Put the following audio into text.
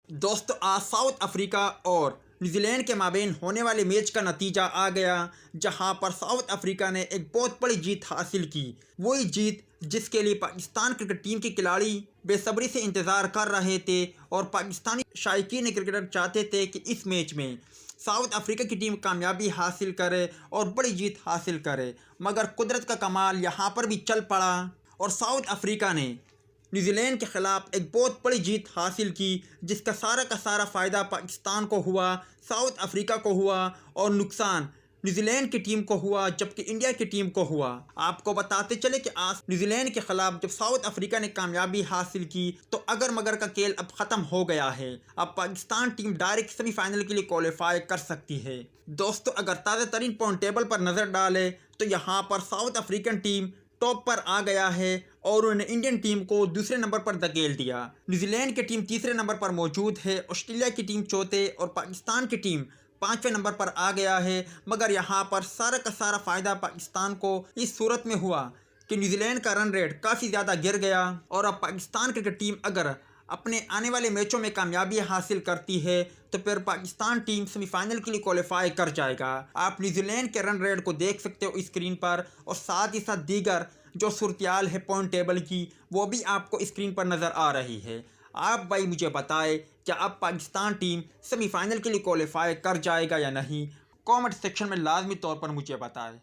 दोस्तों, आज south Africa और न्यूजीलैंड के माबेन होने वाले मैच का नतीजा आ गया, जहां पर साउथ अफ्रीका ने एक बहुत बड़ी जीत हासिल की। वही जीत जिसके लिए पाकिस्तान क्रिकेट टीम के खिलाड़ी बेसब्री से इंतज़ार कर रहे थे और पाकिस्तानी शायकीन क्रिकेटर चाहते थे कि इस मैच में साउथ अफ्रीका की टीम कामयाबी हासिल करे और बड़ी जीत हासिल करे। मगर कुदरत का कमाल यहाँ पर भी चल पड़ा और साउथ अफ्रीका ने न्यूजीलैंड के ख़िलाफ़ एक बहुत बड़ी जीत हासिल की, जिसका का सारा फ़ायदा पाकिस्तान को हुआ, साउथ अफ्रीका को हुआ और नुकसान न्यूजीलैंड की टीम को हुआ, जबकि इंडिया की टीम को हुआ। आपको बताते चले कि आज न्यूजीलैंड के ख़िलाफ़ जब साउथ अफ्रीका ने कामयाबी हासिल की तो अगर मगर का खेल अब ख़त्म हो गया है। अब पाकिस्तान टीम डायरेक्ट सेमीफाइनल के लिए क्वालिफाई कर सकती है। दोस्तों, अगर ताज़ा तरीन पॉइंट टेबल पर नज़र डालें तो यहाँ पर साउथ अफ्रीकन टीम टॉप पर आ गया है और उन्होंने इंडियन टीम को दूसरे नंबर पर धकेल दिया। न्यूजीलैंड की टीम तीसरे नंबर पर मौजूद है, ऑस्ट्रेलिया की टीम चौथे और पाकिस्तान की टीम पाँचवें नंबर पर आ गया है। मगर यहाँ पर सारा का सारा फ़ायदा पाकिस्तान को इस सूरत में हुआ कि न्यूजीलैंड का रन रेट काफ़ी ज़्यादा गिर गया और अब पाकिस्तान क्रिकेट टीम अगर अपने आने वाले मैचों में कामयाबी हासिल करती है तो फिर पाकिस्तान टीम सेमीफाइनल के लिए क्वालिफाई कर जाएगा। आप न्यूजीलैंड के रन रेट को देख सकते हो स्क्रीन पर और साथ ही साथ दीगर जो सूरतियाल है पॉइंट टेबल की वो भी आपको स्क्रीन पर नज़र आ रही है। आप भाई मुझे बताएं क्या अब पाकिस्तान टीम सेमीफाइनल के लिए क्वालिफाई कर जाएगा या नहीं। कमेंट सेक्शन में लाजमी तौर पर मुझे बताएं।